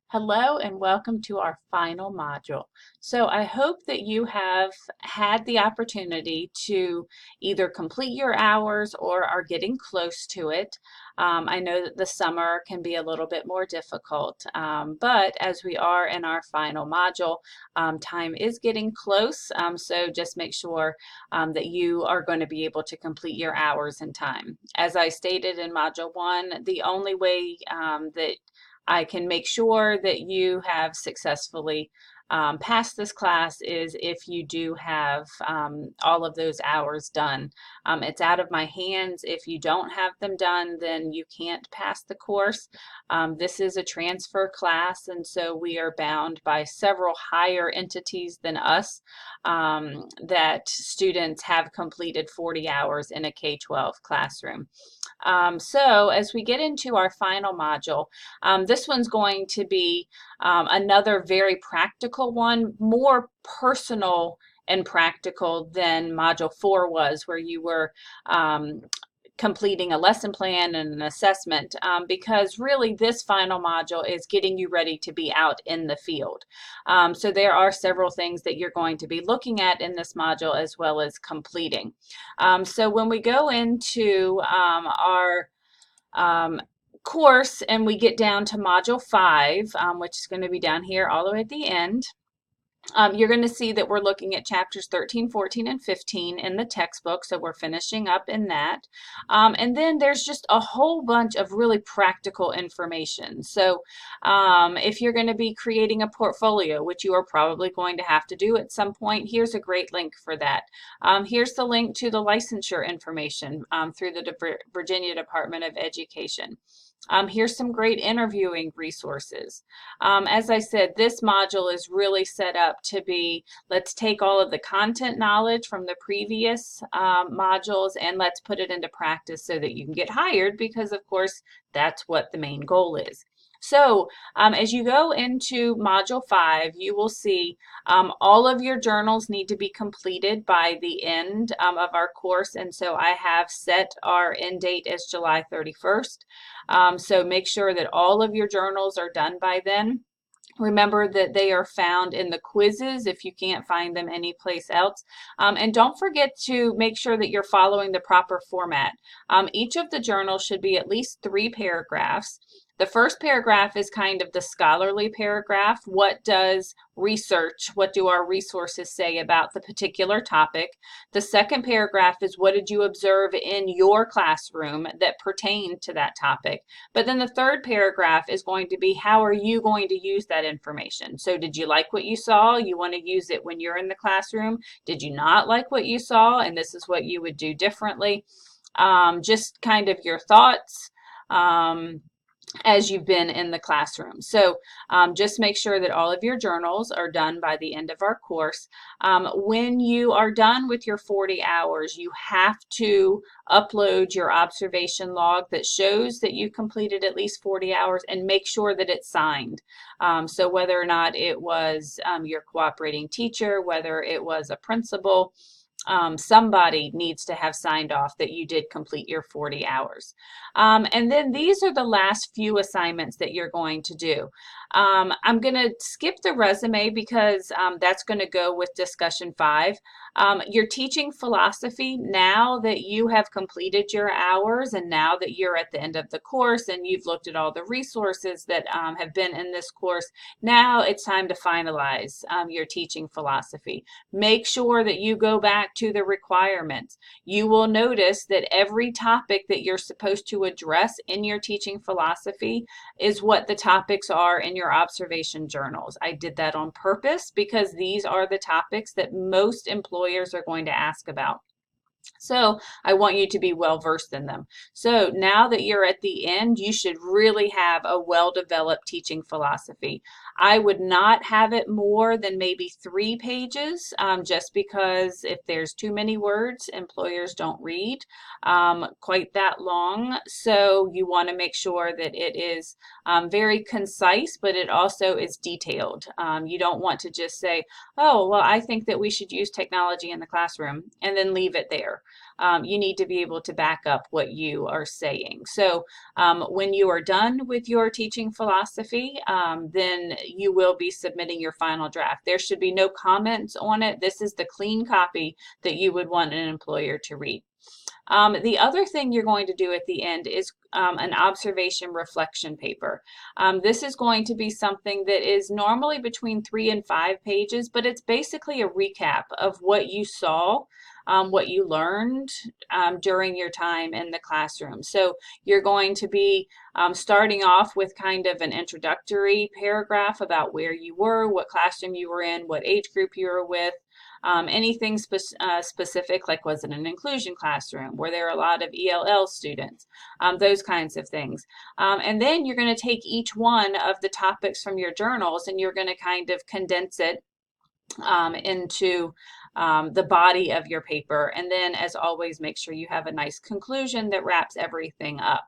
Hello and welcome to our final module. So I hope that you have had the opportunity to either complete your hours or are getting close to it. I know that the summer can be a little bit more difficult, but as we are in our final module, time is getting close, so just make sure that you are going to be able to complete your hours in time. As I stated in Module 1, the only way that I can make sure that you have successfully passed this class is if you do have all of those hours done. It's out of my hands. If you don't have them done, then you can't pass the course. This is a transfer class, and so we are bound by several higher entities than us that students have completed 40 hours in a K-12 classroom. So as we get into our final module, this one's going to be another very practical one, more personal and practical than Module 4 was, where you were completing a lesson plan and an assessment, because really this final module is getting you ready to be out in the field. So there are several things that you're going to be looking at in this module as well as completing. So when we go into our course and we get down to Module 5, which is going to be down here all the way at the end, you're going to see that we're looking at chapters 13, 14, and 15 in the textbook, so we're finishing up in that. And then there's just a whole bunch of really practical information. So if you're going to be creating a portfolio, which you are probably going to have to do at some point, here's a great link for that. Here's the link to the licensure information through the Virginia Department of Education. Here's some great interviewing resources. As I said, this module is really set up to be, let's take all of the content knowledge from the previous modules and let's put it into practice so that you can get hired, because of course that's what the main goal is. So as you go into Module 5, you will see all of your journals need to be completed by the end of our course, and so I have set our end date as July 31st. So make sure that all of your journals are done by then. Remember that they are found in the quizzes if you can't find them anyplace else. And don't forget to make sure that you're following the proper format. Each of the journals should be at least 3 paragraphs. The first paragraph is kind of the scholarly paragraph. What does research, what do our resources say about the particular topic? The second paragraph is what did you observe in your classroom that pertained to that topic? But then the third paragraph is going to be how are you going to use that information? So did you like what you saw? You want to use it when you're in the classroom? Did you not like what you saw? And this is what you would do differently. Just kind of your thoughts as you've been in the classroom. So just make sure that all of your journals are done by the end of our course. When you are done with your 40 hours, you have to upload your observation log that shows that you completed at least 40 hours and make sure that it's signed. So whether or not it was your cooperating teacher, whether it was a principal, somebody needs to have signed off that you did complete your 40 hours. And then these are the last few assignments that you're going to do. I'm going to skip the resume because that's going to go with discussion 5. Your teaching philosophy, now that you have completed your hours and now that you're at the end of the course and you've looked at all the resources that have been in this course, now it's time to finalize your teaching philosophy. Make sure that you go back to the requirements. You will notice that every topic that you're supposed to address in your teaching philosophy is what the topics are in your observation journals. I did that on purpose because these are the topics that most employers are going to ask about. So I want you to be well versed in them. So now that you're at the end, you should really have a well-developed teaching philosophy. I would not have it more than maybe 3 pages, just because if there's too many words, employers don't read quite that long. So you want to make sure that it is very concise, but it also is detailed. You don't want to just say, oh, well, I think that we should use technology in the classroom and then leave it there. you need to be able to back up what you are saying. So when you are done with your teaching philosophy, then you will be submitting your final draft. There should be no comments on it. This is the clean copy that you would want an employer to read. The other thing you're going to do at the end is an observation reflection paper. This is going to be something that is normally between 3 and 5 pages, but it's basically a recap of what you saw, what you learned during your time in the classroom. So you're going to be starting off with kind of an introductory paragraph about where you were, what classroom you were in, what age group you were with, anything specific, like was it an inclusion classroom? Were there a lot of ELL students? Those kinds of things. And then you're going to take each one of the topics from your journals and you're going to kind of condense it into the body of your paper. And then, as always, make sure you have a nice conclusion that wraps everything up.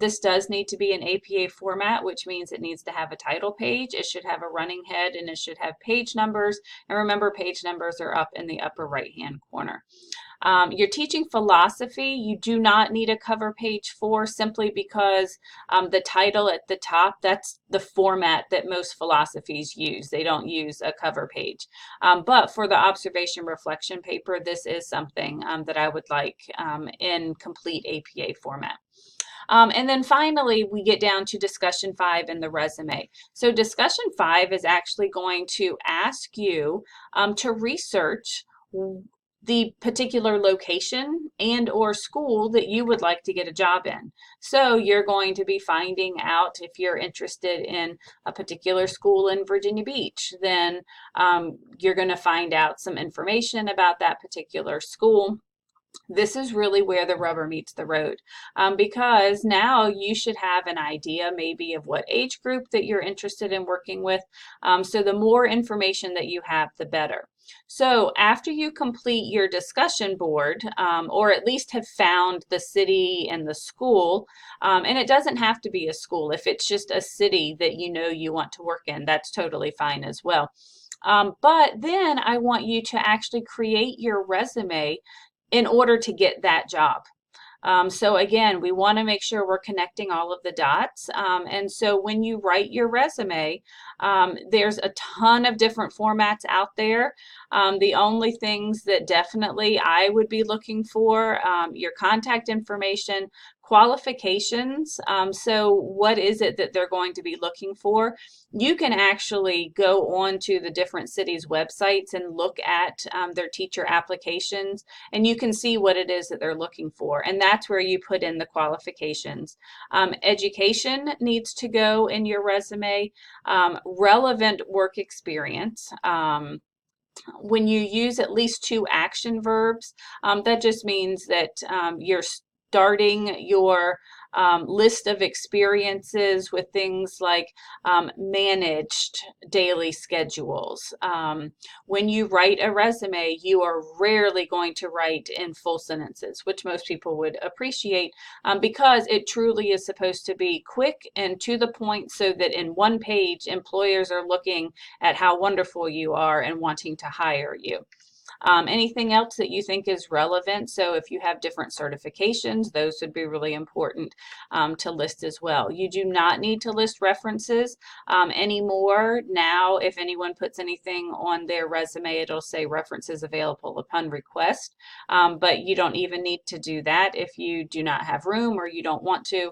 This does need to be an APA format, which means it needs to have a title page. It should have a running head and it should have page numbers. And remember, page numbers are up in the upper right-hand corner. Your teaching philosophy, you do not need a cover page for, simply because the title at the top, that's the format that most philosophies use. They don't use a cover page. But for the observation reflection paper, this is something that I would like in complete APA format. And then finally, we get down to discussion 5 in the resume. So discussion 5 is actually going to ask you to research the particular location and or school that you would like to get a job in. So you're going to be finding out if you're interested in a particular school in Virginia Beach, then you're going to find out some information about that particular school. This is really where the rubber meets the road, because now you should have an idea maybe of what age group that you're interested in working with. So the more information that you have, the better. So after you complete your discussion board, or at least have found the city and the school, and it doesn't have to be a school. If it's just a city that you know you want to work in, that's totally fine as well. But then I want you to actually create your resume in order to get that job. So again, we want to make sure we're connecting all of the dots. And so when you write your resume, there's a ton of different formats out there. The only things that definitely I would be looking for, your contact information, qualifications. So what is it that they're going to be looking for? You can actually go on to the different cities' websites and look at their teacher applications, and you can see what it is that they're looking for. And that's where you put in the qualifications. Education needs to go in your resume. Relevant work experience. When you use at least 2 action verbs, that just means that you're starting your list of experiences with things like managed daily schedules. When you write a resume, you are rarely going to write in full sentences, which most people would appreciate, because it truly is supposed to be quick and to the point, so that in one page, employers are looking at how wonderful you are and wanting to hire you. Anything else that you think is relevant? So if you have different certifications, those would be really important to list as well. You do not need to list references anymore. Now, if anyone puts anything on their resume, it'll say references available upon request. But you don't even need to do that if you do not have room or you don't want to,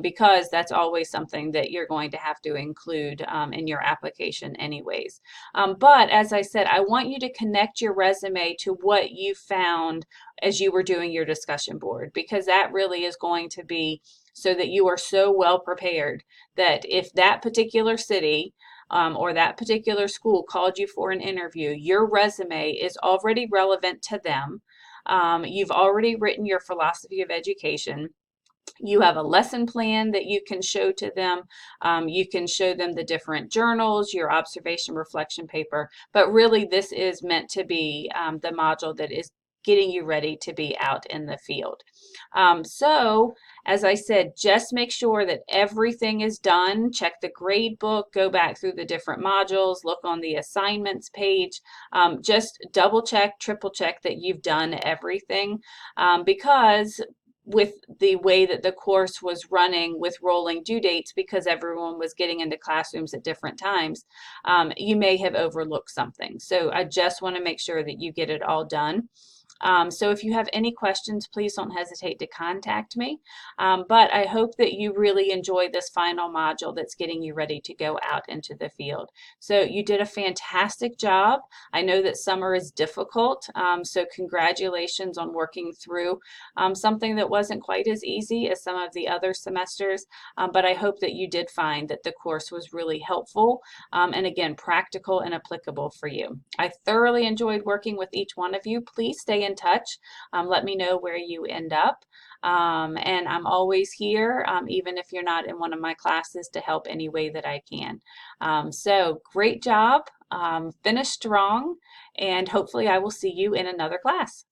because that's always something that you're going to have to include in your application anyways. But as I said, I want you to connect your resume to what you found as you were doing your discussion board, because that really is going to be so that you are so well prepared that if that particular city or that particular school called you for an interview, your resume is already relevant to them. You've already written your philosophy of education. You have a lesson plan that you can show to them. You can show them the different journals, your observation reflection paper, but really this is meant to be the module that is getting you ready to be out in the field. So as I said, just make sure that everything is done. Check the grade book, go back through the different modules, look on the assignments page. Just double check, triple check that you've done everything, because with the way that the course was running with rolling due dates, because everyone was getting into classrooms at different times, you may have overlooked something. So I just want to make sure that you get it all done. So if you have any questions, please don't hesitate to contact me. But I hope that you really enjoy this final module that's getting you ready to go out into the field. So you did a fantastic job. I know that summer is difficult, so congratulations on working through something that wasn't quite as easy as some of the other semesters, but I hope that you did find that the course was really helpful, and again, practical and applicable for you. I thoroughly enjoyed working with each one of you. Please stay in touch. Let me know where you end up. And I'm always here, even if you're not in one of my classes, to help any way that I can. So great job. Finish strong, and hopefully I will see you in another class.